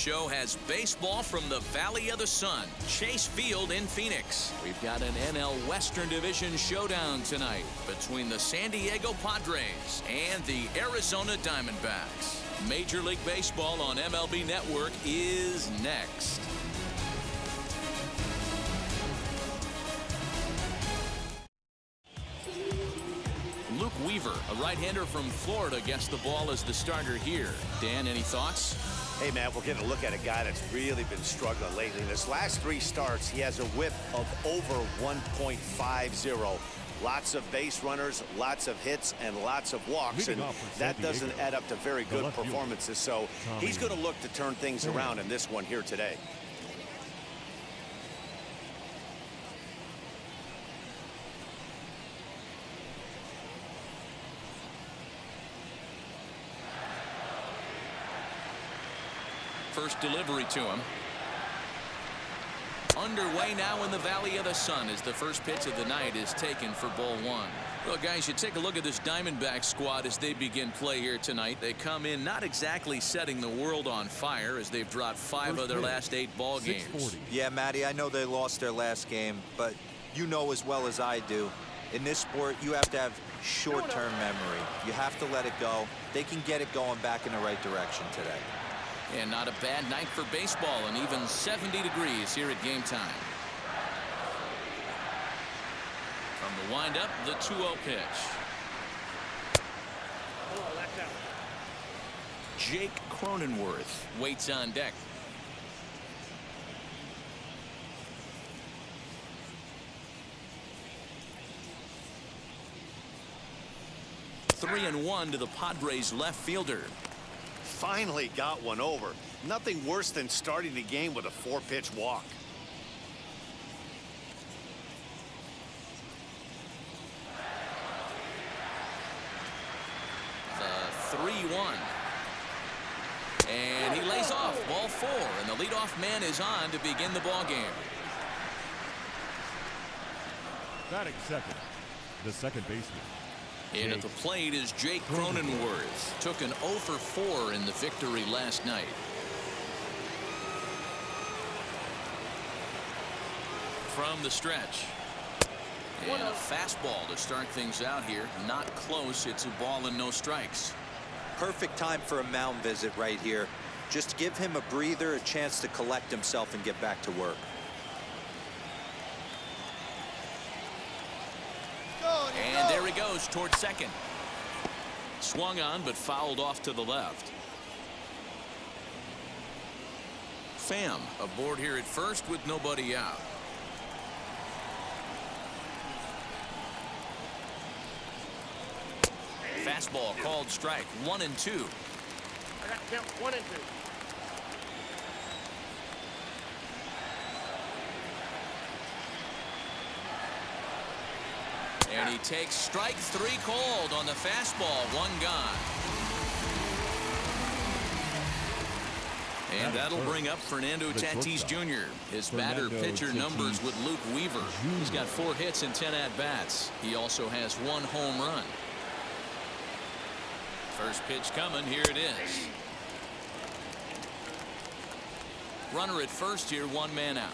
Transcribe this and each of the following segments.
Show has baseball from the Valley of the Sun, Chase Field in Phoenix. We've got an NL Western Division showdown tonight between the San Diego Padres and the Arizona Diamondbacks. Major League Baseball on MLB Network is next. Luke Weaver, a right-hander from Florida, gets the ball as the starter here. Dan, any thoughts? Hey, man, we're getting a look at a guy that's really been struggling lately. In his last 3 starts, he has a whip of over 1.50. Lots of base runners, lots of hits, and lots of walks, and that doesn't add up to very good performances. So he's going to look to turn things around in this one here today. First delivery to him. Underway now in the Valley of the Sun as the first pitch of the night is taken for ball 1. Well, guys, you take a look at this Diamondback squad as they begin play here tonight. They come in not exactly setting the world on fire as they've dropped 5 of their last 8 ball games. Yeah, Matty, I know they lost their last game, but you know as well as I do, in this sport, you have to have short-term memory. You have to let it go. They can get it going back in the right direction today. And not a bad night for baseball, and even 70 degrees here at game time. From the windup, the 2-0 pitch. Jake Cronenworth waits on deck. Three and 1 to the Padres left fielder. Finally got one over. Nothing worse than starting the game with a 4-pitch walk. The 3-1. And he lays off ball 4, and the leadoff man is on to begin the ball game. Batting second, the second baseman. In at the plate is Jake Cronenworth. Took an 0 for 4 in the victory last night. From the stretch. And a fastball to start things out here. Not close. It's a ball and no strikes. Perfect time for a mound visit right here. Just give him a breather, a chance to collect himself and get back to work. And there he goes towards second. Swung on but fouled off to the left. Pham aboard here at first with nobody out. Fastball called strike. 1 and 2. I got to count 1 and 2. And he takes strike 3 called on the fastball. 1 gone. And that'll bring up Fernando Tatis Jr. His batter-pitcher numbers with Luke Weaver. He's got 4 hits and 10 at-bats. He also has 1 home run. First pitch coming. Here it is. Runner at first here. 1 man out.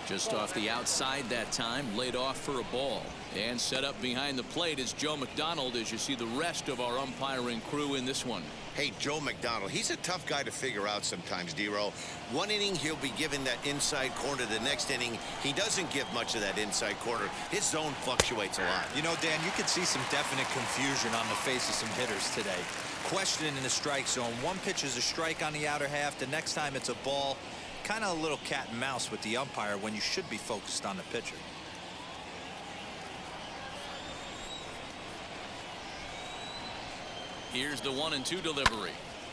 Just off the outside that time, laid off for a ball. And set up behind the plate is Joe McDonald as you see the rest of our umpiring crew in this one. Hey, Joe McDonald, he's a tough guy to figure out sometimes, D-Row. One inning, he'll be given that inside corner. The next inning, he doesn't give much of that inside corner. His zone fluctuates a lot. You know, Dan, you could see some definite confusion on the face of some hitters today. Questioning in the strike zone. One pitch is a strike on the outer half. The next time it's a ball. Kind of a little cat and mouse with the umpire when you should be focused on the pitcher. Here's the 1 and 2 delivery.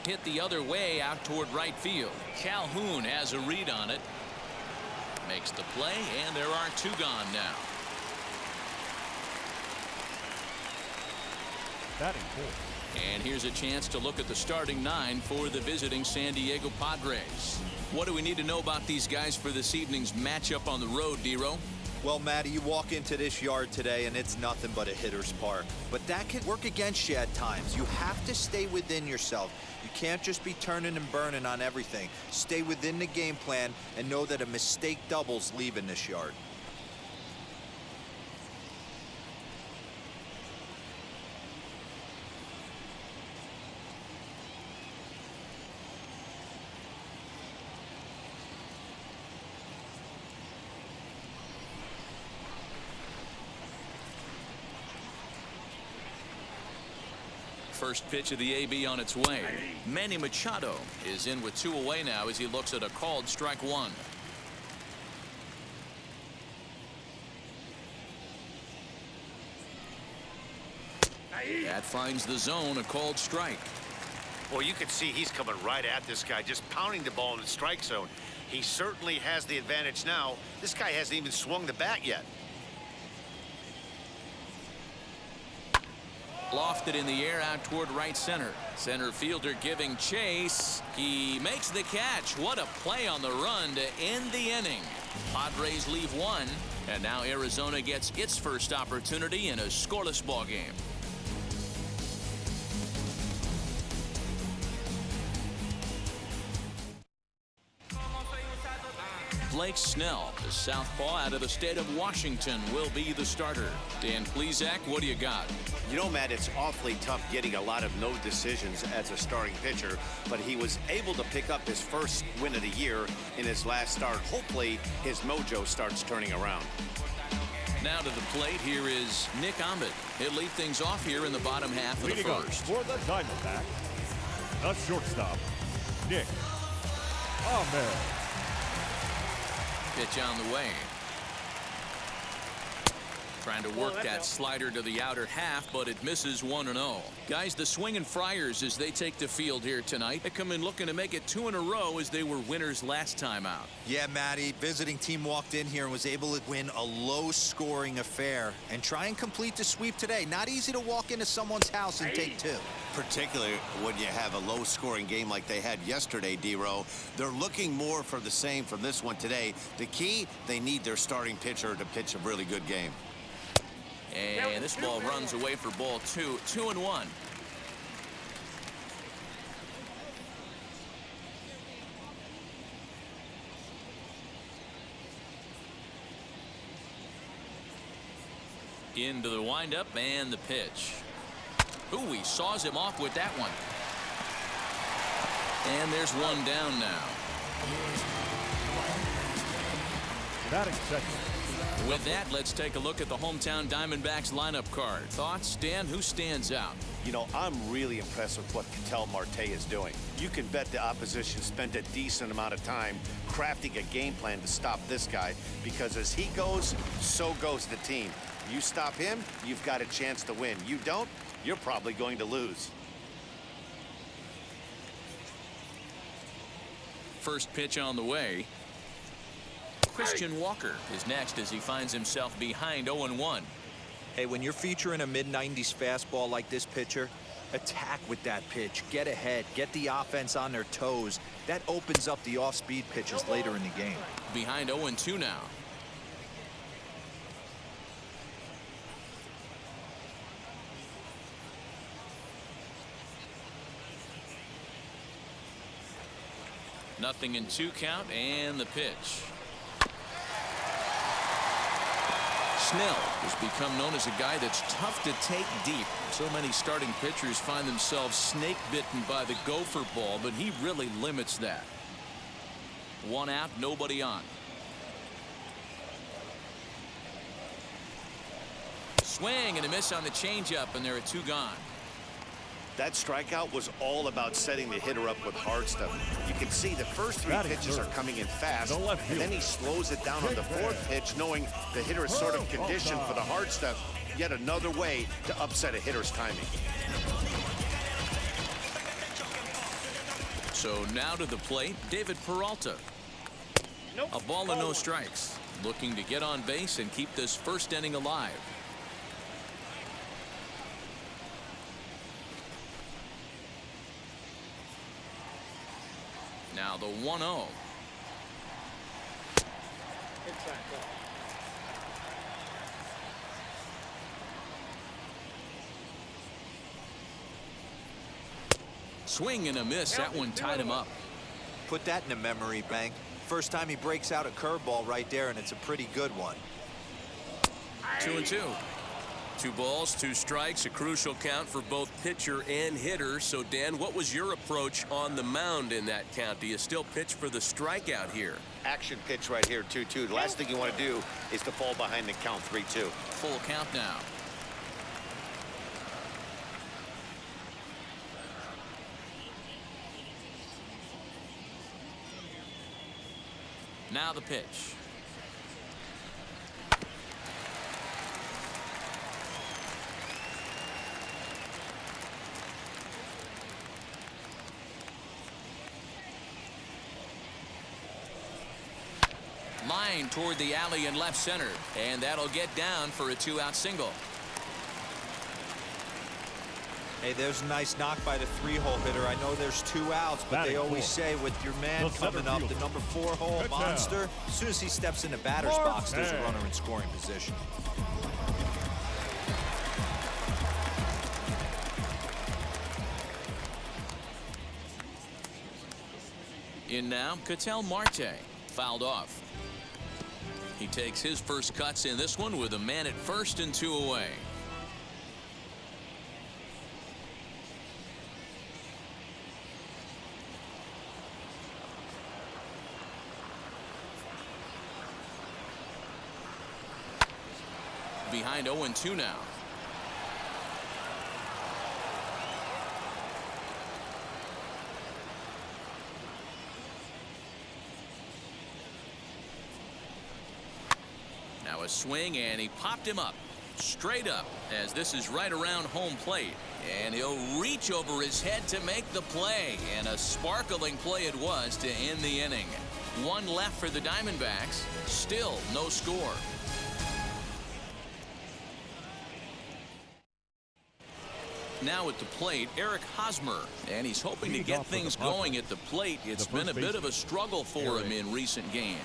Hit the other way out toward right field. Calhoun has a read on it. Makes the play, and there are 2 gone now. Batting 4. And here's a chance to look at the starting 9 for the visiting San Diego Padres. What do we need to know about these guys for this evening's matchup on the road, D-Row? Well, Matty, you walk into this yard today and it's nothing but a hitter's park. But that can work against you at times. You have to stay within yourself. You can't just be turning and burning on everything. Stay within the game plan and know that a mistake doubles leaving this yard. First pitch of the AB on its way. Manny Machado is in with 2 away now as he looks at a called strike 1. That finds the zone, a called strike. Well, you can see he's coming right at this guy, just pounding the ball in the strike zone. He certainly has the advantage now. This guy hasn't even swung the bat yet. Lofted in the air out toward right center. Center fielder giving chase. He makes the catch. What a play on the run to end the inning. Padres leave 1, and now Arizona gets its first opportunity in a scoreless ball game. Blake Snell, the southpaw out of the state of Washington, will be the starter. Dan Plesac, what do you got? You know, Matt, it's awfully tough getting a lot of no decisions as a starting pitcher, but he was able to pick up his first win of the year in his last start. Hopefully, his mojo starts turning around. Now to the plate, here is Nick Ahmed. He'll lead things off here in the bottom half of the first. For the Diamondbacks, the shortstop, Nick Ahmed. Pitch on the way. Trying to work that slider to the outer half, but it misses 1-0. Guys, the Swinging Friars, as they take the field here tonight, they come in looking to make it 2 in a row as they were winners last time out. Yeah, Matty, visiting team walked in here and was able to win a low-scoring affair and try and complete the sweep today. Not easy to walk into someone's house and take 2. Particularly when you have a low-scoring game like they had yesterday, D-Row. They're looking more for the same from this one today. The key, they need their starting pitcher to pitch a really good game. And this ball runs away for ball 2. 2-1. Into the windup and the pitch. Ooh, he saws him off with that one. And there's one down now. Batting second. With that, let's take a look at the hometown Diamondbacks lineup card. Thoughts, Dan? Who stands out? You know, I'm really impressed with what Ketel Marte is doing. You can bet the opposition spent a decent amount of time crafting a game plan to stop this guy, because as he goes, so goes the team. You stop him, you've got a chance to win. You don't, you're probably going to lose. First pitch on the way. Christian Walker is next as he finds himself behind 0-1. Hey, when you're featuring a mid-90s fastball like this pitcher, attack with that pitch. Get ahead. Get the offense on their toes. That opens up the off-speed pitches later in the game. Behind 0-2 now. Nothing in 2 count, and the pitch. Snell has become known as a guy that's tough to take deep. So many starting pitchers find themselves snake bitten by the gopher ball, but he really limits that. 1 out, nobody on. Swing and a miss on the changeup, and there are 2 gone. That strikeout was all about setting the hitter up with hard stuff. You can see the first 3 pitches are coming in fast, and then he slows it down on the 4th pitch, knowing the hitter is sort of conditioned for the hard stuff. Yet another way to upset a hitter's timing. So now to the plate, David Peralta. A ball and no strikes. Looking to get on base and keep this first inning alive. Now the 1-0. Swing and a miss. That one tied him up. Put that in a memory bank. First time he breaks out a curveball right there, and it's a pretty good one. 2-2. 2 balls, 2 strikes, a crucial count for both pitcher and hitter. So, Dan, what was your approach on the mound in that count? Do you still pitch for the strikeout here? Action pitch right here, 2-2. The last thing you want to do is to fall behind the count 3-2. Full count now. Now the pitch. Line toward the alley in left center, and that'll get down for a 2-out single. Hey, there's a nice knock by the 3-hole hitter. I know there's 2 outs, but they always say with your man coming up, the number 4-hole monster, as soon as he steps in the batter's box, there's a runner in scoring position. In now, Ketel Marte, fouled off. He takes his first cuts in this one with a man at first and 2 away. Behind 0-2 now. Now a swing, and he popped him up. Straight up, as this is right around home plate. And he'll reach over his head to make the play. And a sparkling play it was to end the inning. 1 left for the Diamondbacks. Still no score. Now at the plate, Eric Hosmer, and he's hoping to get things going at the plate. It's been a bit of a struggle for him in recent games.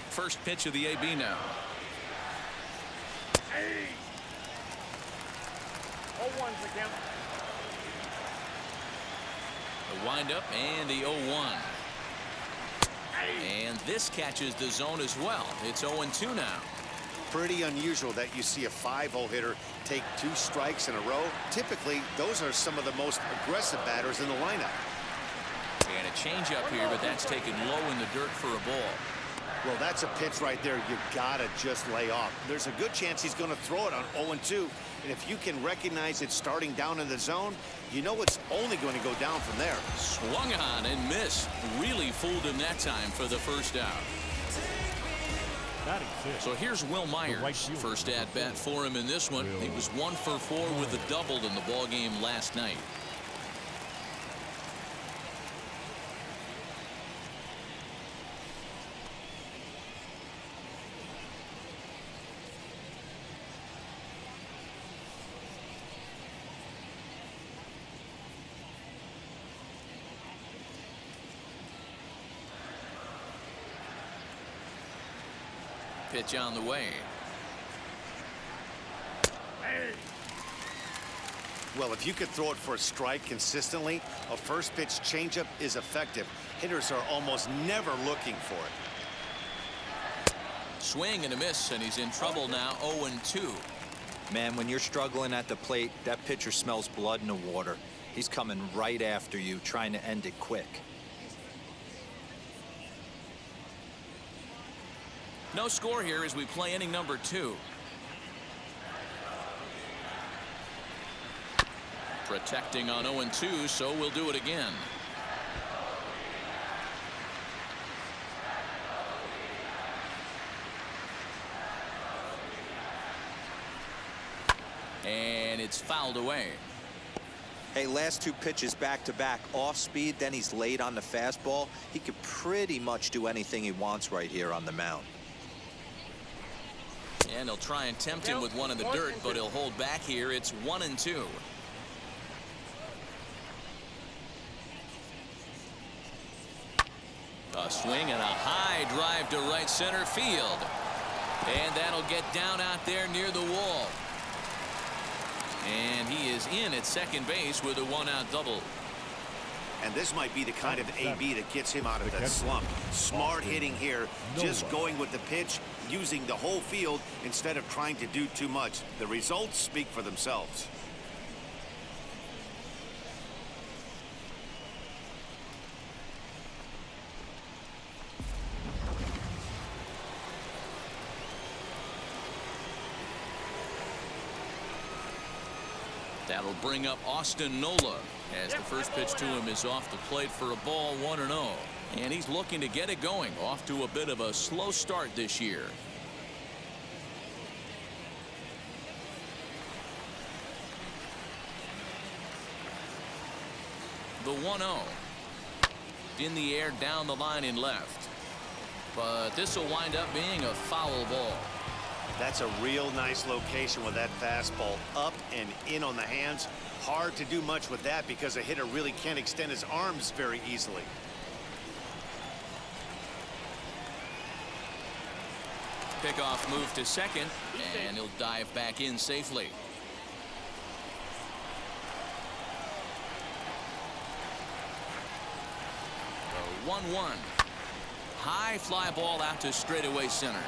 First pitch of the AB now. Hey. 0-1's again. The windup and the 0-1. And this catches the zone as well. It's 0-2 now. Pretty unusual that you see a 5-hole hitter take 2 strikes in a row. Typically, those are some of the most aggressive batters in the lineup. And a changeup here, but that's taken low in the dirt for a ball. Well, that's a pitch right there you gotta just lay off. There's a good chance he's going to throw it on 0-2. And if you can recognize it starting down in the zone, you know it's only going to go down from there. Swung on and missed. Really fooled him that time for the first out. So here's Will Myers. First at bat for him in this one. He was 1 for 4 with a double in the ball game last night. Pitch on the way. Well, if you could throw it for a strike consistently, a first pitch changeup is effective. Hitters are almost never looking for it. Swing and a miss, and he's in trouble now. 0-2. Man, when you're struggling at the plate, that pitcher smells blood in the water. He's coming right after you, trying to end it quick. No score here as we play inning number 2. Protecting on 0-2, so we'll do it again. And it's fouled away. Hey, last 2 pitches back-to-back, off speed, then he's late on the fastball. He could pretty much do anything he wants right here on the mound. And he'll try and tempt him with one in the dirt, but he'll hold back here. It's 1-2. A swing and a high drive to right center field. And that'll get down out there near the wall. And he is in at second base with a one-out double. And this might be the kind of AB that gets him out of that slump. Smart hitting here, just going with the pitch, using the whole field instead of trying to do too much. The results speak for themselves. That'll bring up Austin Nola as the first pitch to him is off the plate for a ball, 1-0. And he's looking to get it going, off to a bit of a slow start this year. The 1-0 in the air down the line in left, but this will wind up being a foul ball. That's a real nice location with that fastball up and in on the hands. Hard to do much with that because a hitter really can't extend his arms very easily. Pickoff move to second, and he'll dive back in safely. The 1-1. High fly ball out to straightaway center.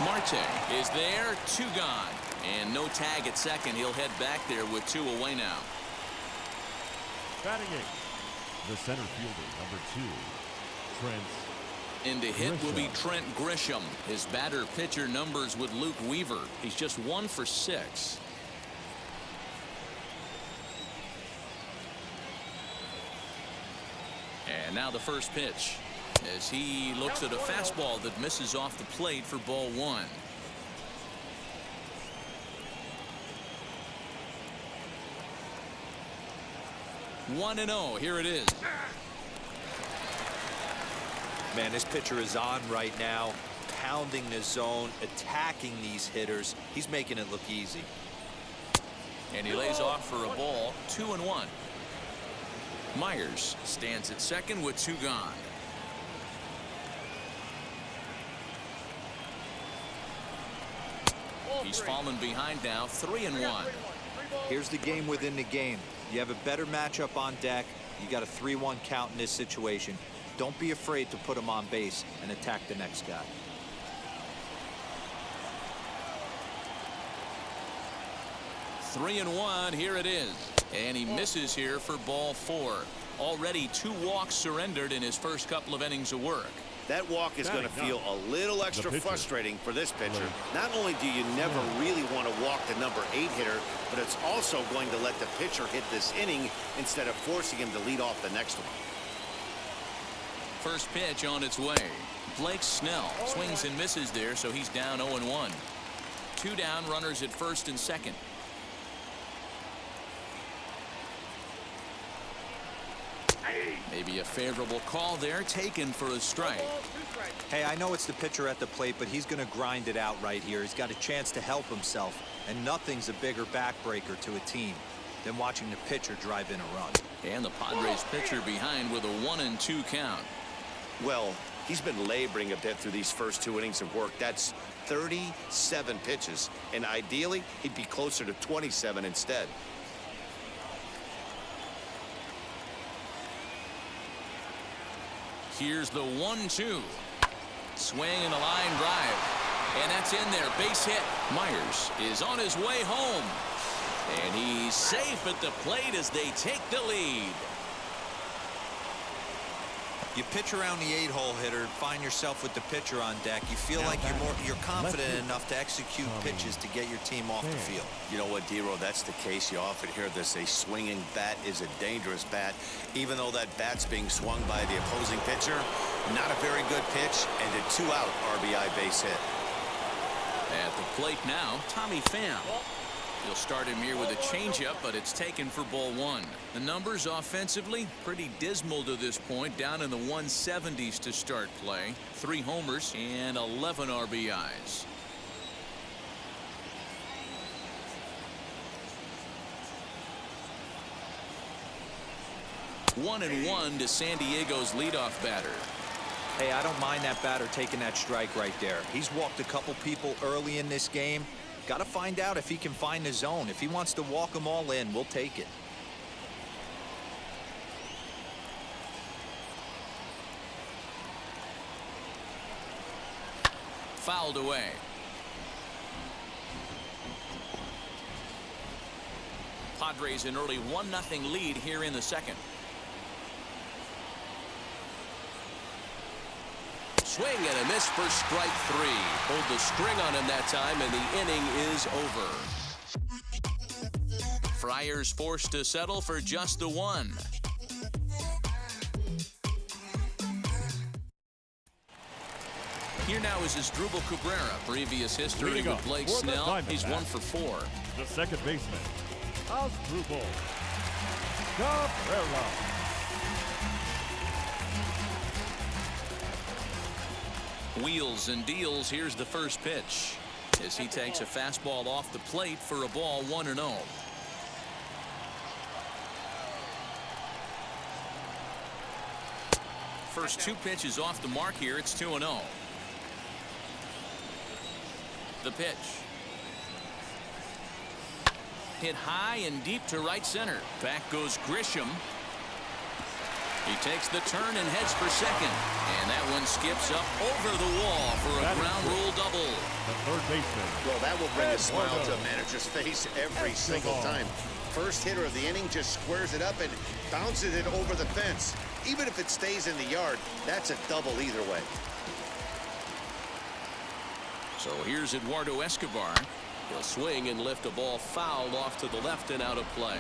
Marte is there, 2 gone, and no tag at second. He'll head back there with 2 away now. Batting eighth, the center fielder, number 2, Trent. In to hit will be Trent Grisham. His batter pitcher numbers with Luke Weaver. He's just 1 for 6. And now the first pitch, as he looks at a fastball that misses off the plate for ball 1. One and 0. Here it is. Man, this pitcher is on right now, pounding the zone, attacking these hitters. He's making it look easy. And he lays off for a ball, 2-1. Myers stands at second with 2 gone. He's fallen behind now, 3-1. Here's the game within the game. You have a better matchup on deck. You got a 3-1 count in this situation. Don't be afraid to put him on base and attack the next guy. Three and 1. Here it is. And he misses here for ball 4. Already 2 walks surrendered in his first couple of innings of work. That walk is going to feel a little extra frustrating for this pitcher. Not only do you never really want to walk the number 8 hitter, but it's also going to let the pitcher hit this inning instead of forcing him to lead off the next one. First pitch on its way. Blake Snell swings and misses there, so he's down 0-1. 2 down, runners at first and second. Maybe a favorable call there, taken for a strike. Hey, I know it's the pitcher at the plate, but he's going to grind it out right here. He's got a chance to help himself, and nothing's a bigger backbreaker to a team than watching the pitcher drive in a run. And the Padres pitcher behind with a 1-2 count. Well, he's been laboring a bit through these first 2 innings of work. That's 37 pitches, and ideally he'd be closer to 27 instead. Here's the 1-2. Swing and a line drive. And that's in there. Base hit. Myers is on his way home. And he's safe at the plate as they take the lead. You pitch around the 8-hole hitter, find yourself with the pitcher on deck. You feel like you're confident enough to execute pitches to get your team off the field. You know what, D-Row, that's the case. You often hear this: a swinging bat is a dangerous bat. Even though that bat's being swung by the opposing pitcher, not a very good pitch, and a 2-out RBI base hit. At the plate now, Tommy Pham. He'll start him here with a changeup, but it's taken for ball 1. The numbers offensively pretty dismal to this point, down in the 170s to start play. 3 homers and 11 RBIs. One and 1 to San Diego's leadoff batter. Hey, I don't mind that batter taking that strike right there. He's walked a couple people early in this game. Got to find out if he can find the zone. If he wants to walk them all in, we'll take it. Fouled away. Padres an early 1-0 lead here in the second. Swing and a miss for strike 3. Pulled the string on him that time, and the inning is over. Friars forced to settle for just the one. Here now is Asdrubal Cabrera. Previous history with Blake Snell. He's 1 for 4. The second baseman, Asdrubal Cabrera. Wheels and deals. Here's the first pitch as he takes a fastball off the plate for a ball 1-0. First 2 pitches off the mark here. It's 2-0. The pitch. Hit high and deep to right center. Back goes Grisham. He takes the turn and heads for second. And that one skips up over the wall for a ground rule double. The third baseman. Well, that will bring a smile to a manager's face every single time. First hitter of the inning just squares it up and bounces it over the fence. Even if it stays in the yard, that's a double either way. So here's Eduardo Escobar. He'll swing and lift a ball fouled off to the left and out of play.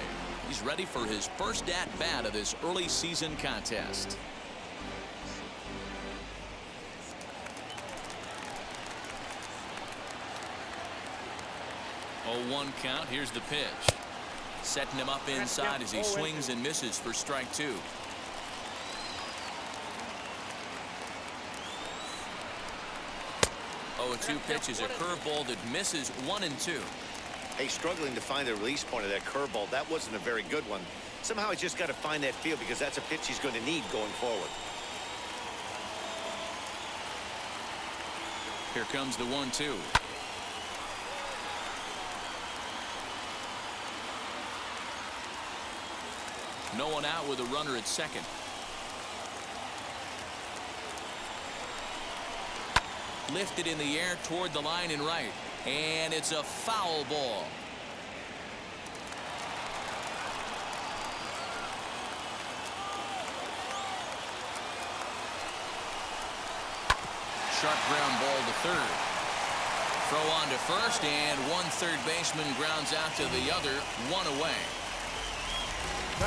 He's ready for his first at-bat of this early season contest. 0-1 count. Here's the pitch. Setting him up inside as he swings and misses for strike 2. Oh, a 2 pitch is a curveball that misses 1 and 2. Hey, struggling to find the release point of that curveball. That wasn't a very good one. Somehow he's just got to find that feel because that's a pitch he's going to need going forward. Here comes the 1-2. No one out with a runner at second. Lifted in the air toward the line and right. And it's a foul ball. Sharp ground ball to third. Throw on to first, and one third baseman grounds out to the other, 1 away.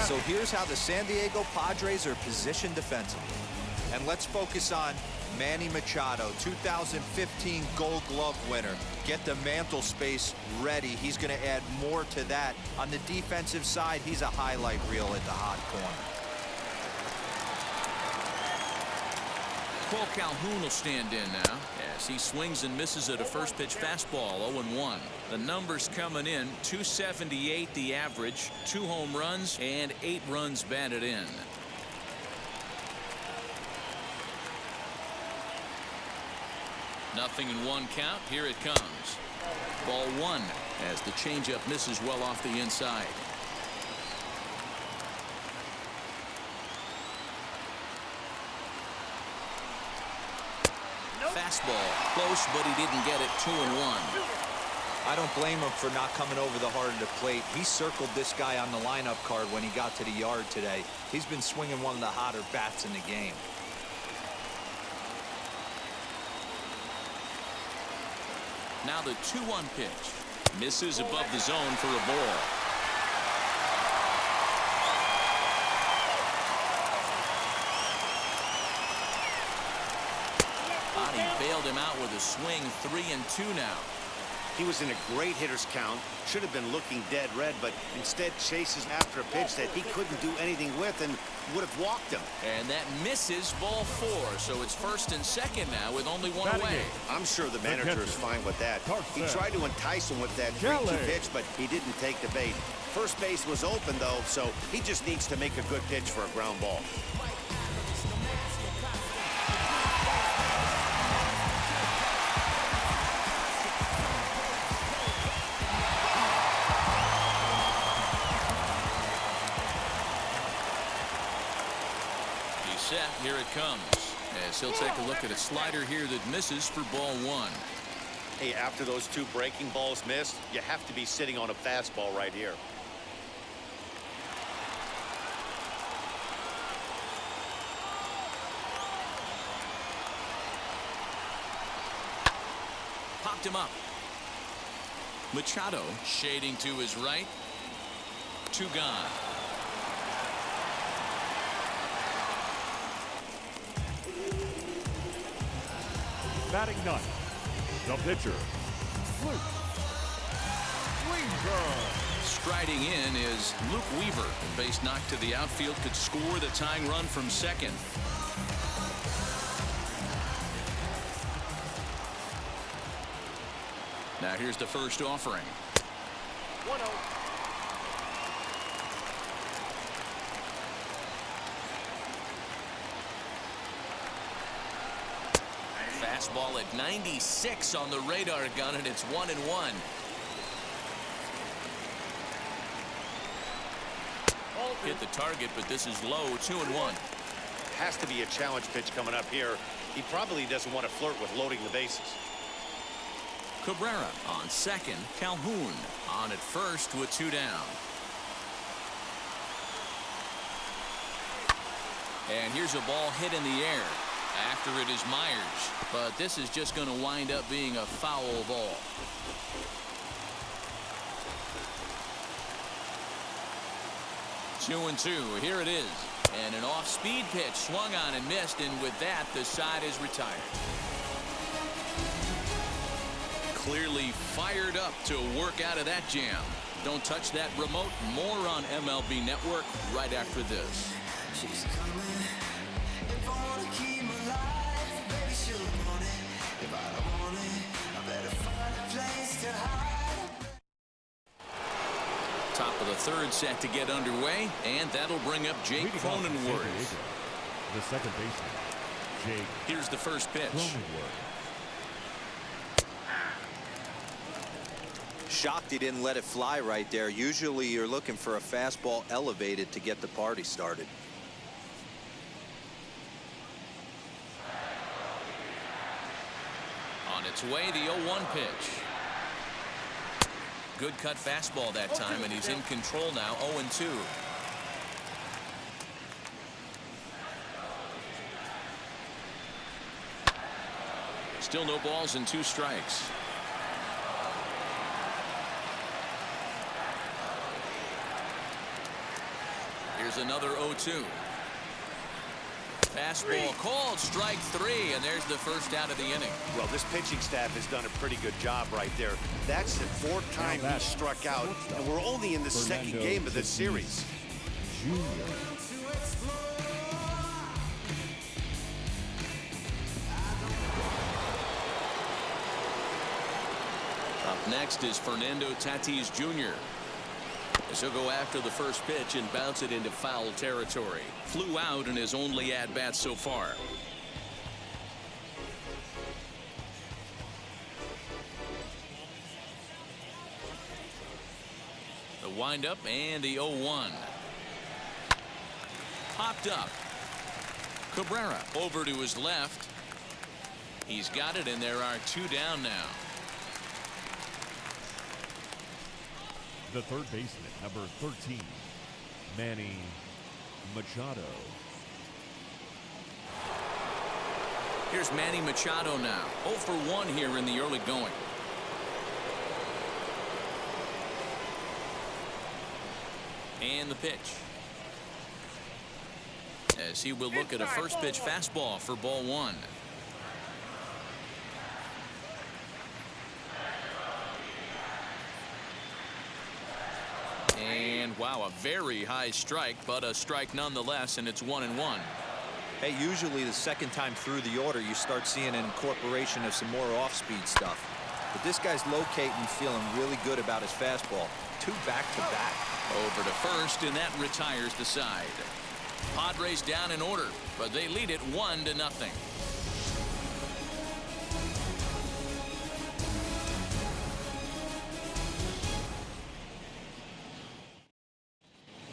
So here's how the San Diego Padres are positioned defensively. And let's focus on Manny Machado, 2015 Gold Glove winner. Get the mantle space ready. He's going to add more to that. On the defensive side, he's a highlight reel at the hot corner. Cole Calhoun will stand in now as he swings and misses at a first pitch fastball. 0-1. The numbers coming in: 278 the average, 2 home runs and 8 runs batted in. Nothing in 1 count. Here it comes. Ball 1 as the changeup misses well off the inside. Fastball close, but he didn't get it. 2-1. I don't blame him for not coming over the heart of the plate. He circled this guy on the lineup card when he got to the yard today. He's been swinging one of the hotter bats in the game. Now the 2-1 pitch. Misses above the zone for a ball. He bailed him out with a swing. 3-2 now. He was in a great hitter's count. Should have been looking dead red, but instead chases after a pitch that he couldn't do anything with and would have walked him. And that misses. Ball 4. So it's first and second now with only 1 away. I'm sure the manager is fine with that. He tried to entice him with that 3-2 pitch, but he didn't take the bait. First base was open, though, so he just needs to make a good pitch for a ground ball. set. Here it comes. As he'll take a look at a slider here that misses for ball one. Hey, after those two breaking balls missed, you have to be sitting on a fastball right here. Popped him up. Machado shading to his right. Two gone. Batting ninth, the pitcher, Luke Weaver. Striding in is Luke Weaver. Base knock to the outfield could score the tying run from second. Now here's the first offering. 1-0. Fastball at 96 on the radar gun, and it's 1-1. Hit the target, but this is low. 2-1. Has to be a challenge pitch coming up here. He probably doesn't want to flirt with loading the bases. Cabrera on second. Calhoun on at first with two down. And here's a ball hit in the air. After it is Myers, but this is just going to wind up being a foul ball. Two and two. Here it is. And an off-speed pitch swung on and missed, and with that, the side is retired. Clearly fired up to work out of that jam. Don't touch that remote. More on MLB Network right after this. She's coming. If I want to keep my life, baby, she'll want it. If I don't want it, I better find a place to hide. Top of the third set to get underway, and that'll bring up Jake Leading off from San Cronenworth. Diego, the second baseman, Jake Here's the first pitch. Cronenworth. Shocked he didn't let it fly right there. Usually you're looking for a fastball elevated to get the party started. On its way, the 0-1 pitch. Good cut fastball that time, and he's in control now. 0-2. Still no balls and two strikes. Here's another 0-2. Fastball called, strike three, and there's the first out of the inning. Well, this pitching staff has done a pretty good job right there. That's the fourth time he struck out, and we're only in the second game of this series. Junior. Up next is Fernando Tatis Jr. as he'll go after the first pitch and bounce it into foul territory. Flew out in his only at-bat so far. The windup and the 0-1. Popped up. Cabrera over to his left. He's got it, and there are two down now. The third baseman, number 13, Manny Machado. Here's Manny Machado now. 0 for 1 here in the early going. And the pitch. As he will look at a first pitch fastball for ball one. And wow, a very high strike, but a strike nonetheless, and it's 1-1. Hey, usually the second time through the order you start seeing an incorporation of some more off-speed stuff. But this guy's locating, feeling really good about his fastball. Two back-to-back. Over to first, and that retires the side. Padres down in order, but they lead it 1-0.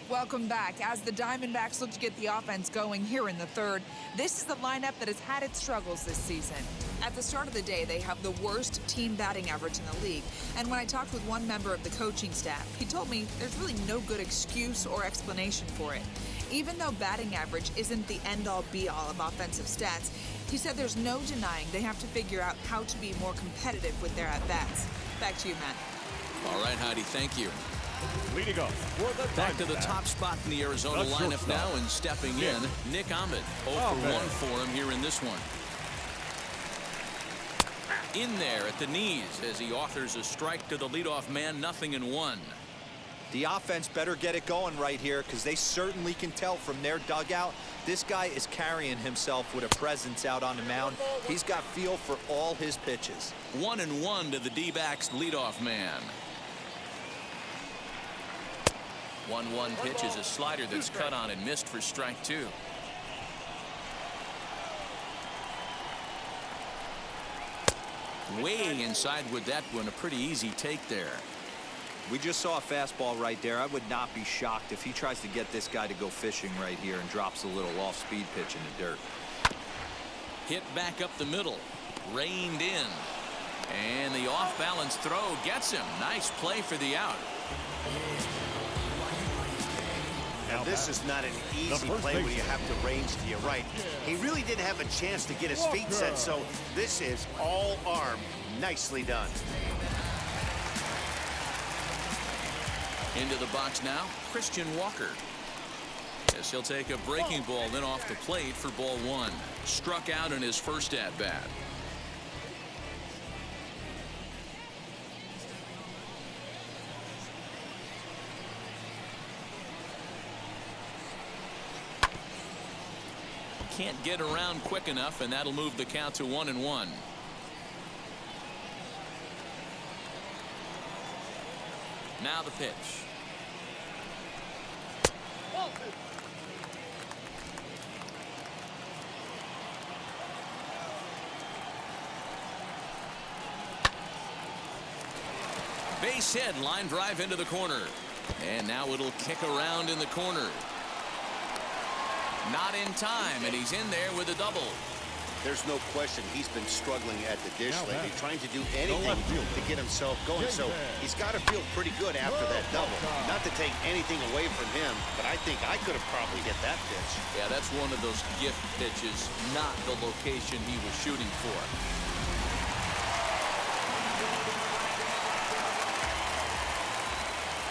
Welcome back. As the Diamondbacks look to get the offense going here in the third, this is the lineup that has had its struggles this season. At the start of the day, they have the worst team batting average in the league. And when I talked with one member of the coaching staff, he told me there's really no good excuse or explanation for it. Even though batting average isn't the end-all be-all of offensive stats, he said there's no denying they have to figure out how to be more competitive with their at-bats. Back to you, Matt. All right, Heidi, thank you. Leading off for the Back to the Diamondbacks, top spot in the Arizona the lineup shortstop, now, and stepping in, Nick Ahmed. 0 for Ahmed. 1 for him here in this one. In there at the knees as he authors a strike to the leadoff man, 0-1. The offense better get it going right here, because they certainly can tell from their dugout this guy is carrying himself with a presence out on the mound. He's got feel for all his pitches. 1-1 to the D-backs leadoff man. 1-1 pitch is a slider that's cut on and missed for strike 2. Way inside with that one, a pretty easy take there. We just saw a fastball right there. I would not be shocked if he tries to get this guy to go fishing right here and drops a little off-speed pitch in the dirt. Hit back up the middle, reined in, and the off-balance throw gets him. Nice play for the out. Now, this is not an easy play when you have to range to your right. He really didn't have a chance to get his feet set, so this is all arm. Nicely done. Into the box now, Christian Walker. As he'll take a breaking ball in off the plate for ball 1. Struck out in his first at-bat. Can't get around quick enough, and that'll move the count to 1-1. Now the pitch. Base hit, line drive into the corner. And now it'll kick around in the corner. Not in time, and he's in there with a double. There's no question he's been struggling at the dish lately, trying to do anything to get himself going. So he's got to feel pretty good after that double. Not to take anything away from him, but I think I could have probably hit that pitch. Yeah, that's one of those gift pitches, not the location he was shooting for.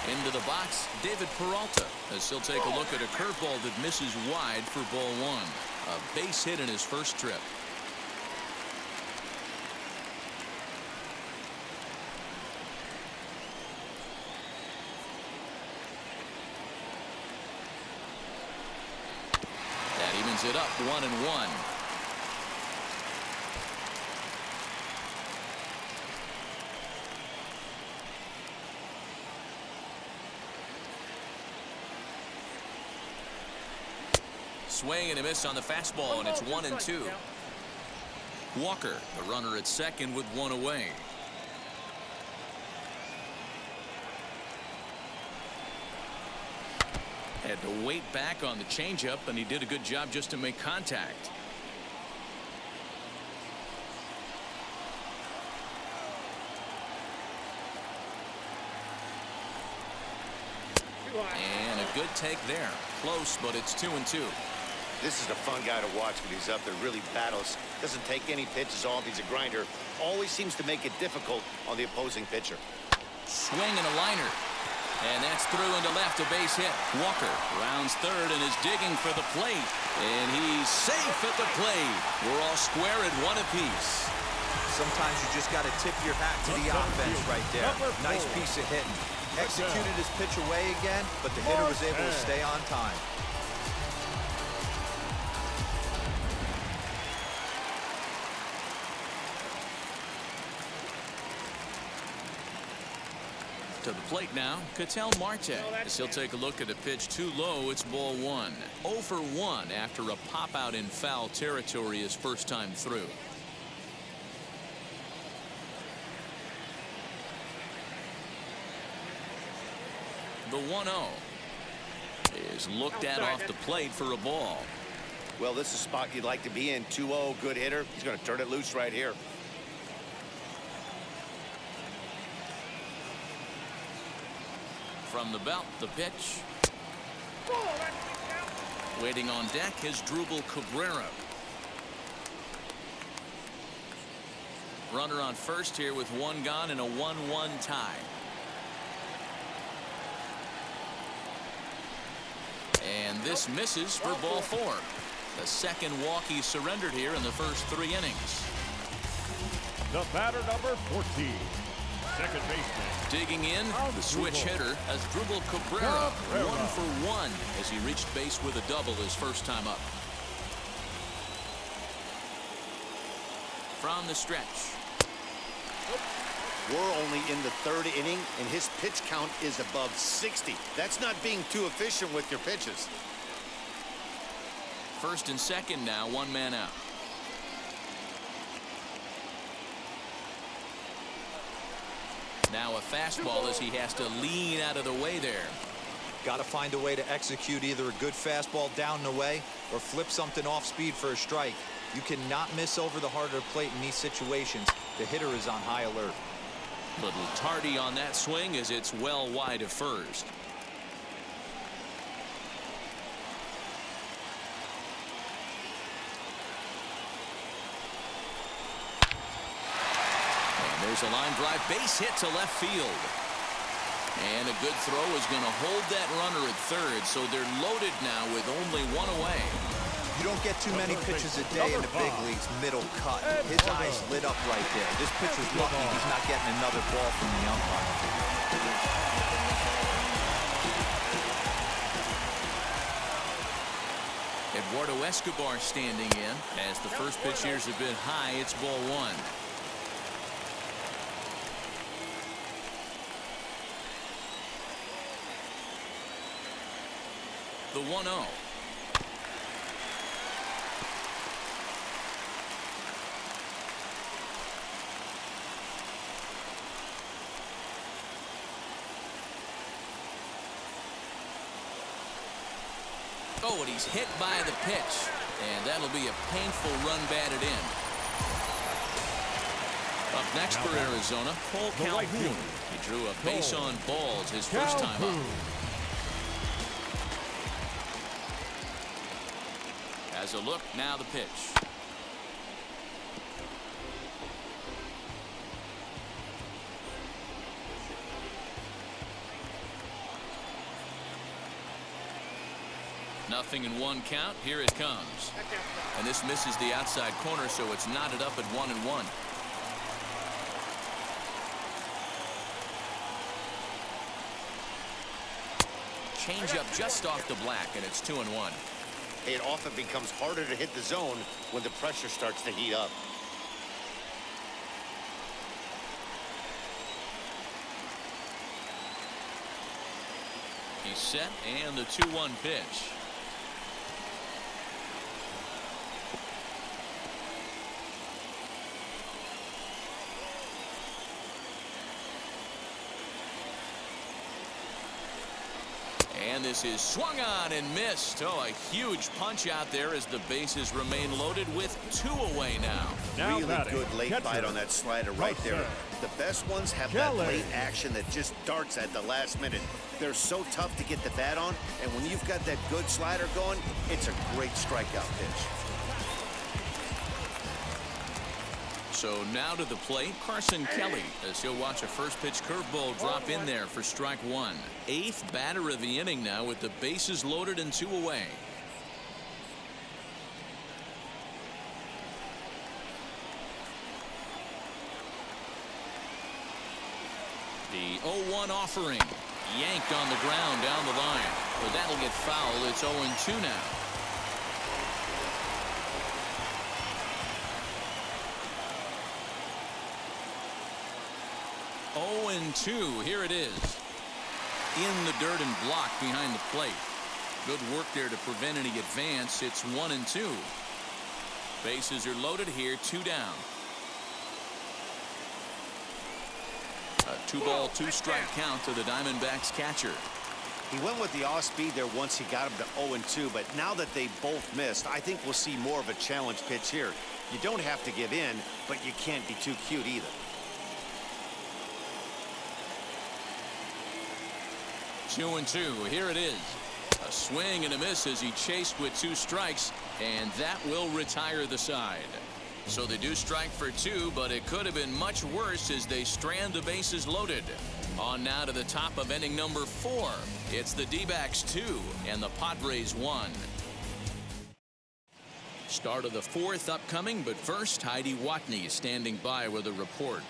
Into the box, David Peralta, as he'll take a look at a curveball that misses wide for ball 1. A base hit in his first trip. That evens it up, 1-1. Swing and a miss on the fastball, and it's 1-2. Walker, the runner at second with one away. Had to wait back on the changeup, and he did a good job just to make contact. And a good take there. Close, but it's 2-2. This is a fun guy to watch when he's up there. Really battles. Doesn't take any pitches off. He's a grinder. Always seems to make it difficult on the opposing pitcher. Swing and a liner. And that's through into left, a base hit. Walker rounds third and is digging for the plate. And he's safe at the plate. We're all square at 1 apiece. Sometimes you just got to tip your hat to the offense right there. Nice piece of hitting. Executed his pitch away again, but the hitter was able to stay on time. To the plate now, Ketel Marte. As he'll take a look at a pitch too low, it's ball 1. 0 for 1 after a pop out in foul territory his first time through. The 1-0. is looked at off the plate for a ball. Well, this is a spot you'd like to be in. 2-0, good hitter. He's going to turn it loose right here. From the belt, the pitch. Waiting on deck is Drupal Cabrera. Runner on first here with one gone and a 1-1 tie. And this misses for ball 4. The second walk he surrendered here in the first 3 innings. The batter, number 14, second baseman. Digging in, the switch hitter as Drupal Cabrera, 1 for 1 as he reached base with a double his first time up. From the stretch. We're only in the 3rd inning, and his pitch count is above 60. That's not being too efficient with your pitches. First and second now, 1 man out. Now a fastball as he has to lean out of the way there. Got to find a way to execute either a good fastball down and away or flip something off speed for a strike. You cannot miss over the heart of the plate in these situations. The hitter is on high alert. Little tardy on that swing as it's well wide of first. And there's a line drive base hit to left field. And a good throw is going to hold that runner at third, so they're loaded now with only 1 away. You don't get too many pitches a day in the big leagues middle cut. His eyes lit up right there. This pitcher's lucky he's not getting another ball from the umpire. Eduardo Escobar standing in as the first pitch here is a bit high. It's ball 1. The 1-0. Oh, and he's hit by the pitch, and that'll be a painful run batted in. Up next for Arizona, Cole Calhoun. He drew a base on balls his first time up. As a look, now the pitch. Nothing in 1 count. Here it comes. And this misses the outside corner, so it's knotted up at 1-1. Change up just off the black, and it's 2-1. It often becomes harder to hit the zone when the pressure starts to heat up. He's set, and the 2-1 pitch. And this is swung on and missed. Oh, a huge punch out there as the bases remain loaded with 2 away now. Really good late bite on that slider right there. The best ones have that late action that just darts at the last minute. They're so tough to get the bat on, and when you've got that good slider going, it's a great strikeout pitch. So now to the plate, Carson Kelly, as he'll watch a first pitch curveball drop in there for strike 1. 8th batter of the inning now with the bases loaded and 2 away. The 0-1 offering yanked on the ground down the line, but that'll get foul. It's 0-2 now. Here it is. In the dirt and blocked behind the plate. Good work there to prevent any advance. It's 1-2. Bases are loaded here, 2 down. A 2-ball, 2-strike count to the Diamondbacks catcher. He went with the off-speed there once he got him to 0-2, but now that they both missed, I think we'll see more of a challenge pitch here. You don't have to give in, but you can't be too cute either. 2-2. Here it is. A swing and a miss as he chased with 2 strikes, and that will retire the side. So they do strike for 2, but it could have been much worse as they strand the bases loaded. On now to the top of inning number 4. It's the D-backs 2 and the Padres 1. Start of the 4th upcoming, but first Heidi Watney standing by with a report.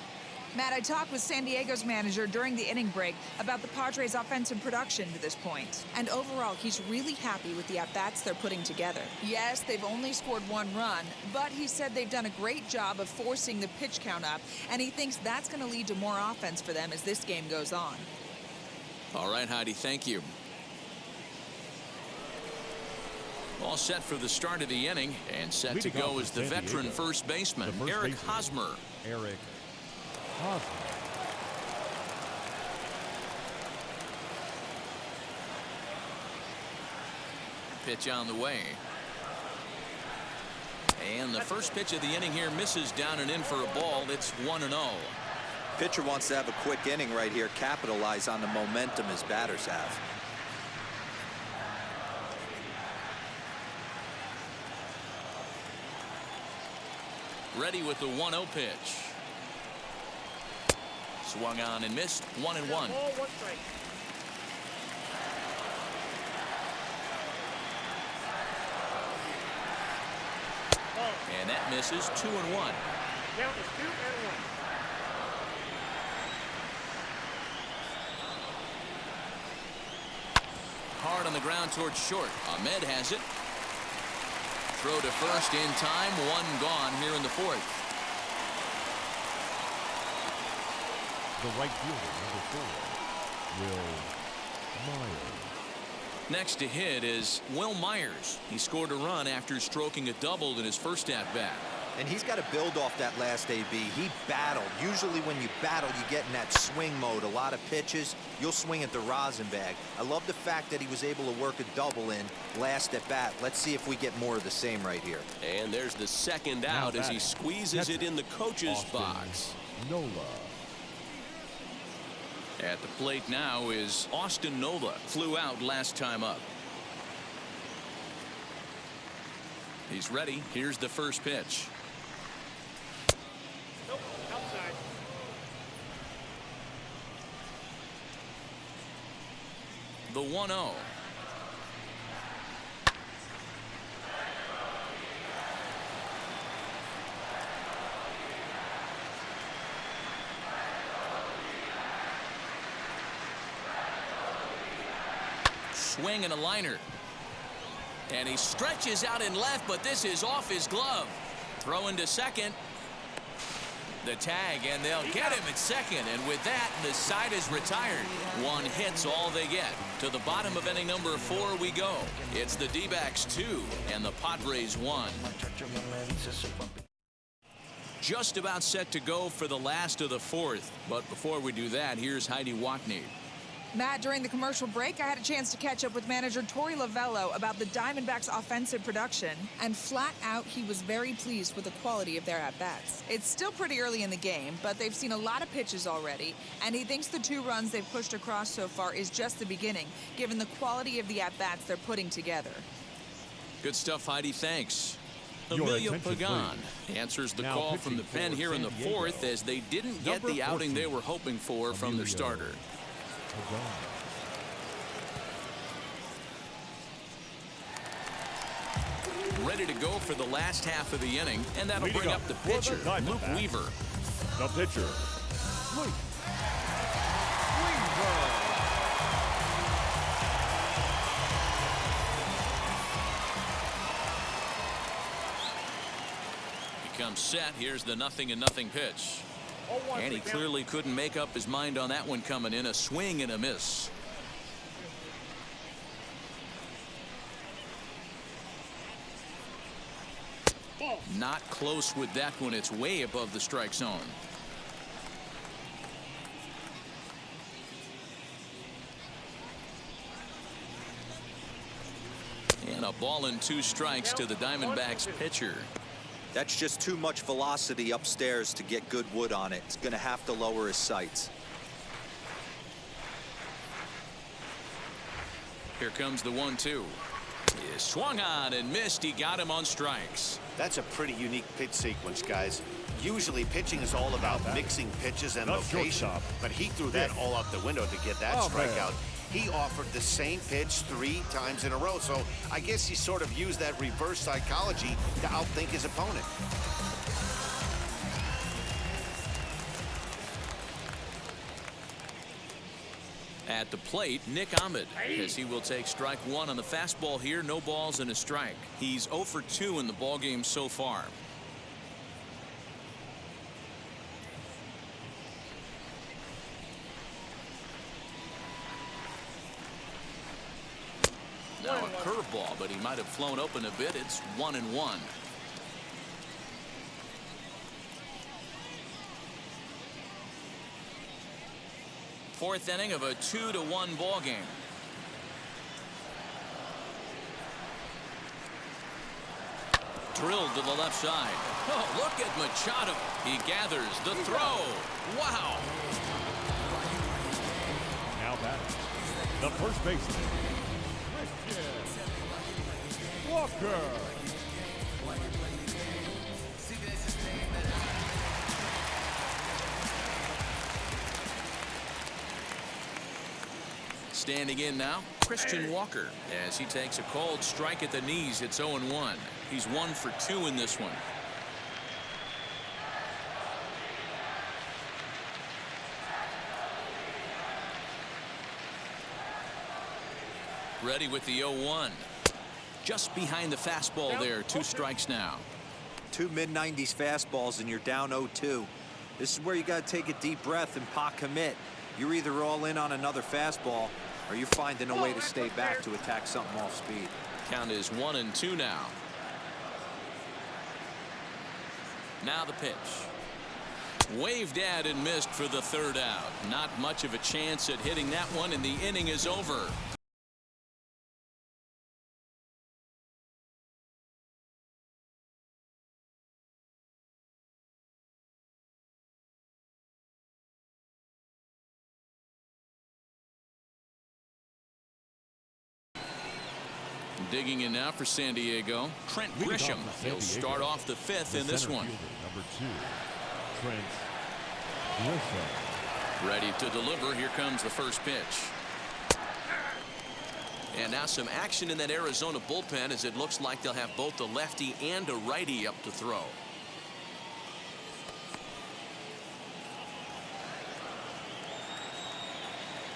Matt, I talked with San Diego's manager during the inning break about the Padres' offensive production to this point. And overall, he's really happy with the at-bats they're putting together. Yes, they've only scored 1 run, but he said they've done a great job of forcing the pitch count up, and he thinks that's going to lead to more offense for them as this game goes on. All right, Heidi, thank you. All set for the start of the inning, and set to go is the veteran first baseman, Eric Hosmer. Eric Hosmer. Pitch on the way. And the first pitch of the inning here misses down and in for a ball. It's 1-0. Pitcher wants to have a quick inning right here, capitalize on the momentum his batters have. Ready with the 1-0 pitch. Swung on and missed. 1-1. Ball, 1 strike. And that misses. 2-1. Count is 2-1. Hard on the ground towards short. Ahmed has it. Throw to first in time. 1 gone here in the 4th. The right fielder, number 4, Will Myers. Next to hit is Will Myers. He scored a run after stroking a double in his first at-bat. And he's got to build off that last AB. He battled. Usually when you battle, you get in that swing mode. A lot of pitches, you'll swing at the rosin bag. I love the fact that he was able to work a double in last at bat. Let's see if we get more of the same right here. And there's the second out as he squeezes it in the coach's box. Nola. At the plate now is Austin Nola. Flew out last time up. He's ready. Here's the first pitch. Nope, outside. The 1-0. Swing and a liner. And he stretches out in left, but this is off his glove. Throw into second. The tag, and they'll get him at second. And with that, the side is retired. 1 hit's all they get. To the bottom of inning number 4 we go. It's the D-backs 2 and the Padres 1. Just about set to go for the last of the 4th. But before we do that, here's Heidi Watney. Matt, during the commercial break, I had a chance to catch up with manager Torey Lovello about the Diamondbacks' offensive production, and flat out, he was very pleased with the quality of their at-bats. It's still pretty early in the game, but they've seen a lot of pitches already, and he thinks the 2 runs they've pushed across so far is just the beginning, given the quality of the at-bats they're putting together. Good stuff, Heidi. Thanks. Your Emilio attention, Pagan please. answers the Now call from the pitching pen for here in the San Diego, 4th as they didn't get number the outing 14, they were hoping for from their Emilio starter. Pagan. Ready to go for the last half of the inning, and that'll Leading bring up up the for the pitcher, Diamondbacks. Luke Weaver. The pitcher, Luke He comes set. Here's the 0-0 pitch. 0-1 And he count. clearly couldn't make up his mind on that one coming in. A swing and a miss. Ball. Not close with that one. It's way above the strike zone. ball and 2 strikes to the Diamondbacks pitcher. That's just too much velocity upstairs to get good wood on it. It's going to have to lower his sights. Here comes the 1-2. He swung on and missed. He got him on strikes. That's a pretty unique pitch sequence, guys. Usually pitching is all about mixing pitches and location, but he threw that all out the window to get that strikeout. He offered the same pitch 3 times in a row, so I guess he sort of used that reverse psychology to outthink his opponent. At the plate, Nick Ahmed, as he will take strike 1 on the fastball here. No balls and a strike. He's 0 for 2 in the ballgame so far. Now a curveball, but he might have flown open a bit. It's 1-1. Fourth inning of a 2-1 ball game. Drilled to the left side. Oh, look at Machado. He gathers the throw. Wow. Now batting, the first baseman, Christian Walker. Standing in now, Christian Walker, as he takes a cold strike at the knees. It's 0-1. He's 1 for 2 in this one. Ready with the 0-1. Just behind the fastball there. 2 strikes now. 2 mid-90s fastballs and you're down 0-2. This is where you got to take a deep breath and pot commit. You're either all in on another fastball or you're finding a way to stay back to attack something off speed. Count is 1-2 now. Now the pitch. Waved at and missed for the 3rd out. Not much of a chance at hitting that one, and the inning is over. Digging in now for San Diego, Trent Grisham. He'll start off the 5th in this one. Number 2, Trent Grisham. Ready to deliver. Here comes the first pitch. And now some action in that Arizona bullpen, as it looks like they'll have both a lefty and a righty up to throw.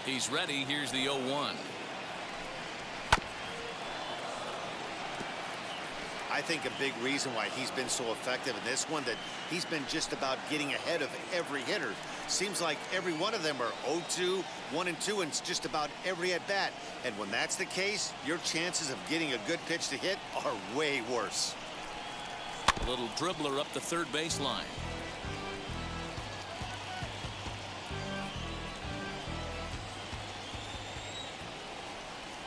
He's ready. Here's the 0-1. I think a big reason why he's been so effective in this one, that he's been just about getting ahead of every hitter. Seems like every one of them are 0-2, 1-2, and just about every at bat. And when that's the case, your chances of getting a good pitch to hit are way worse. A little dribbler up the third baseline.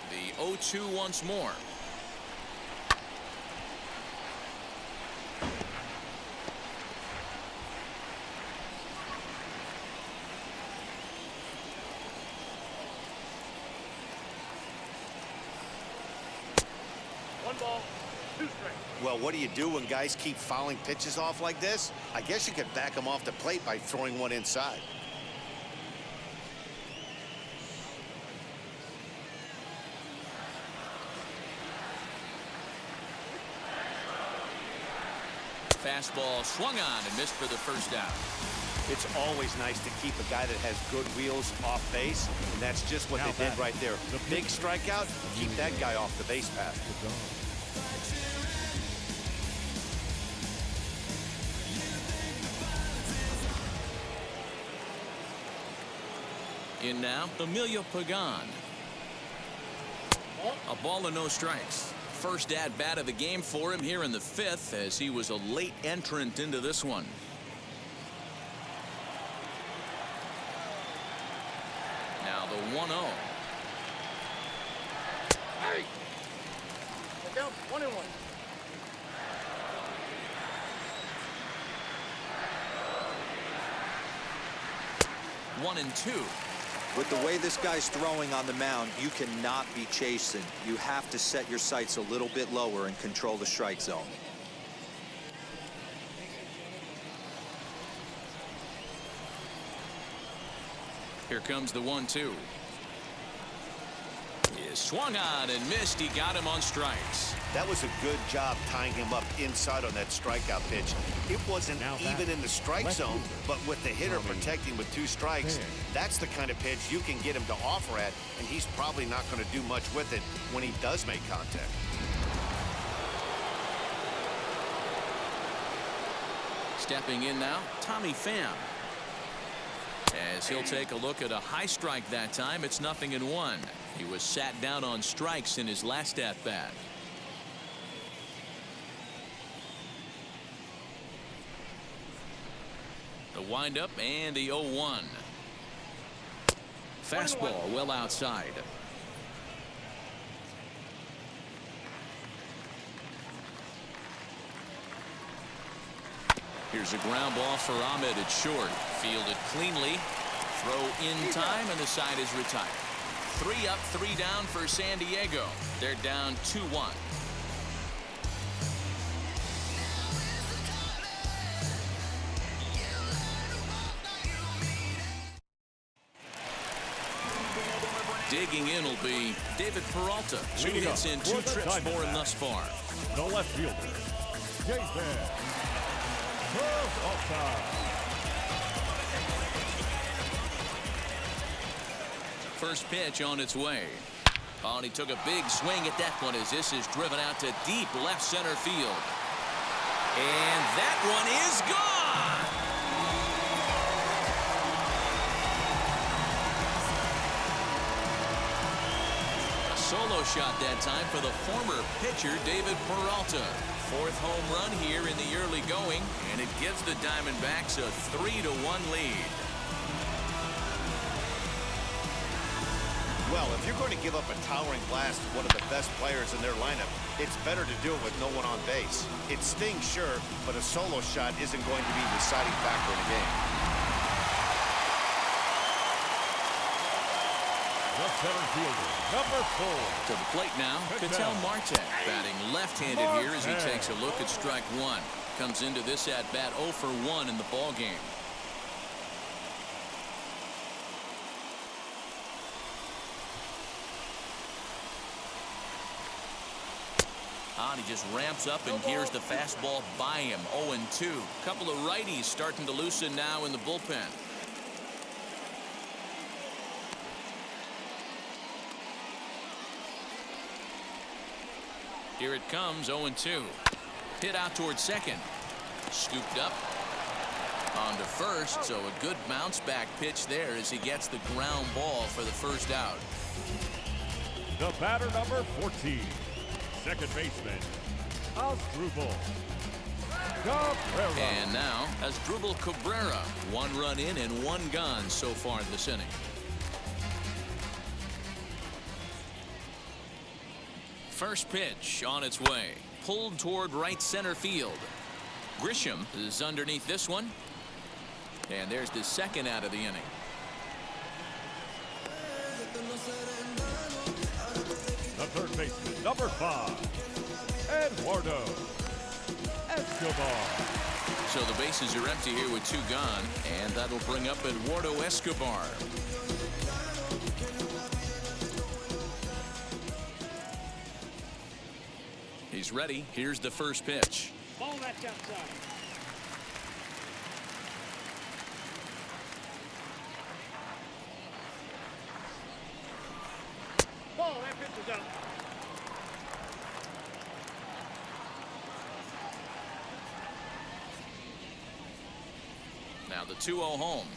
The 0-2 once more. Well, what do you do when guys keep fouling pitches off like this? I guess you could back them off the plate by throwing one inside. Fastball swung on and missed for the first out. It's always nice to keep a guy that has good wheels off base, and that's just what they did right there. Big strikeout, keep that guy off the base path. In now, Emilio Pagan. A ball and no strikes. First at bat of the game for him here in the 5th, as he was a late entrant into this one. Now the 1-0. Count 1-1. One and two. With the way this guy's throwing on the mound, you cannot be chasing. You have to set your sights a little bit lower and control the strike zone. Here comes the 1-2. He swung on and missed. He got him on strikes. That was a good job tying him up inside on that strikeout pitch. It wasn't even in the strike zone, but with the hitter protecting with 2 strikes, that's the kind of pitch you can get him to offer at, and he's probably not going to do much with it when he does make contact. Stepping in now, Tommy Pham. As he'll take a look at a high strike that time, it's 0-1. He was sat down on strikes in his last at-bat. The windup and the 0-1. Fastball well outside. Here's a ground ball for Ahmed at short. Fielded cleanly. Throw in time, and the side is retired. 3 up, 3 down for San Diego. They're down 2-1. Digging in will be David Peralta. 2 hits in 2 trips for him thus far. The left fielder, David Peralta. First pitch on its way. Oh, and he took a big swing at that one as this is driven out to deep left center field. And that one is gone. A solo shot that time for the former pitcher David Peralta. 4th home run here in the early going, and it gives the Diamondbacks a 3-1 lead. Well, if you're going to give up a towering blast to one of the best players in their lineup, it's better to do it with no one on base. It stings, sure, but a solo shot isn't going to be the deciding factor in the game. The center fielder, number 4. To the plate now, Ketel Marte, batting left-handed here as he takes a look at strike 1. Comes into this at-bat 0 for 1 in the ballgame. He just ramps up and gears the fastball by him. 0-2. Couple of righties starting to loosen now in the bullpen. Here it comes, 0-2. Hit out towards second. Scooped up on to first, so a good bounce back pitch there as he gets the ground ball for the first out. The batter, number 14. Second baseman, Asdrubal Cabrera. And now, Asdrubal Cabrera. 1 run in and 1 gone so far in this inning. First pitch on its way. Pulled toward right center field. Grisham is underneath this one. And there's the second out of the inning. The third baseman, number 5, Eduardo Escobar. So the bases are empty here with 2 gone, and that'll bring up Eduardo Escobar. He's ready. Here's the first pitch. Ball that's outside. Ball, that pitch is out. Now the 2-0 home.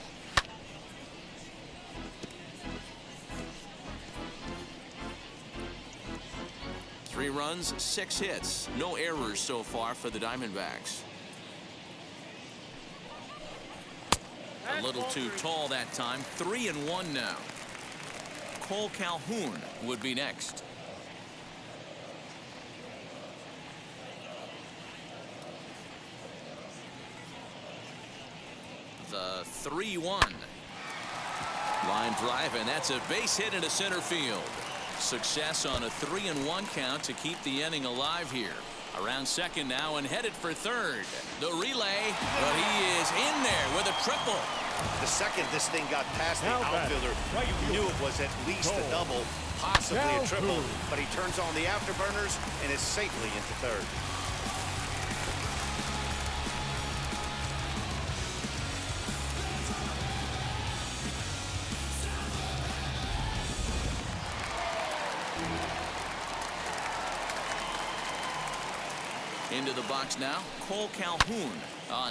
Three runs, 6 hits. No errors so far for the Diamondbacks. A little too tall that time. 3-1 now. Cole Calhoun would be next. a 3-1. Line drive, and that's a base hit into center field. Success on a 3-1 count to keep the inning alive here. Around second now and headed for third. The relay, but he is in there with a triple. The second this thing got past the Now outfielder, right you knew it was at least a double, possibly Now a triple, but he turns on the afterburners and is safely into third. Into the box now, Cole Calhoun.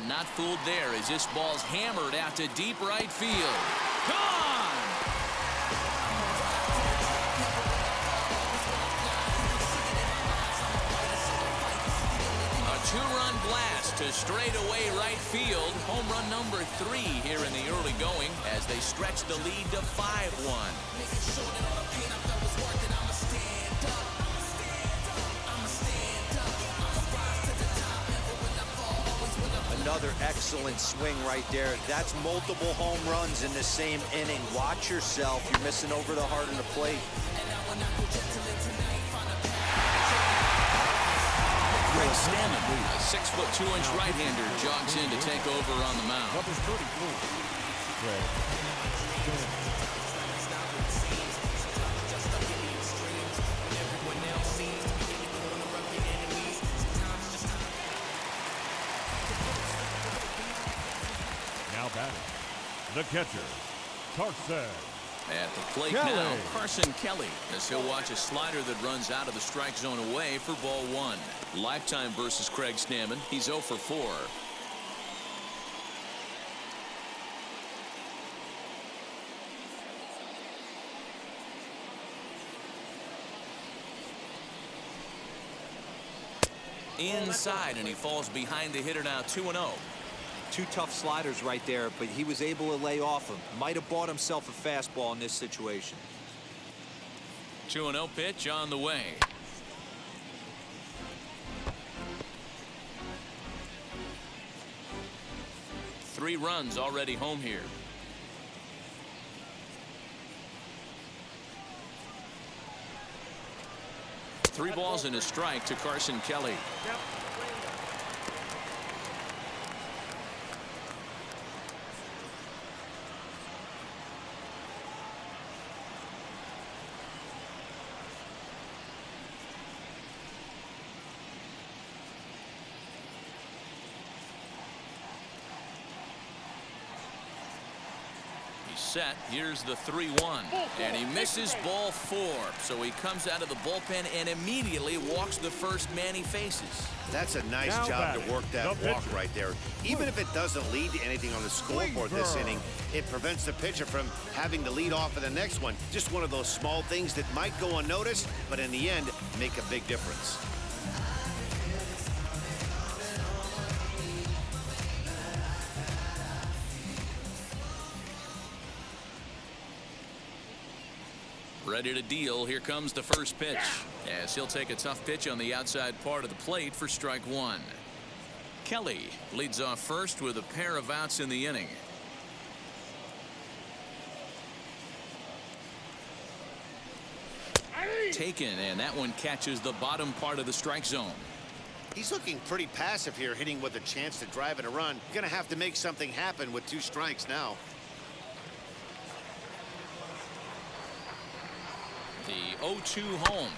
Not fooled there as this ball's hammered out to deep right field. Gone! A two-run blast to straightaway right field. Home run number 3 here in the early going as they stretch the lead to 5-1. Another excellent swing right there. That's multiple home runs in the same inning. Watch yourself. You're missing over the heart of the plate. Craig Stammen, a 6'2" right-hander, jogs in to take over on the mound. Number 34. Now batting, the catcher, Carson. At the plate Kelly. now, Carson Kelly, as he'll watch a slider that runs out of the strike zone away for ball 1. Lifetime versus Craig Stammen. He's 0 for 4. Inside, and he falls behind the hitter now 2-0. 2 tough sliders right there, but he was able to lay off him. Might have bought himself a fastball in this situation. 2-0 pitch on the way. Three runs already home here. Three balls and a strike to Carson Kelly. Set. Here's the 3-1, and he misses ball 4, so he comes out of the bullpen and immediately walks the first man he faces. That's a nice Now job batting, to work that the walk pitcher. right there. Even if it doesn't lead to anything on the scoreboard this inning, it prevents the pitcher from having to lead off for the next one. Just one of those small things that might go unnoticed, but in the end, make a big difference. Ready to deal. Here comes the first pitch, as he'll take a tough pitch on the outside part of the plate for strike 1. Kelly leads off first with a pair of outs in the inning. Taken, and that one catches the bottom part of the strike zone. He's looking pretty passive here, hitting with a chance to drive in a run. Gonna have to make something happen with 2 strikes now. The 0-2 home.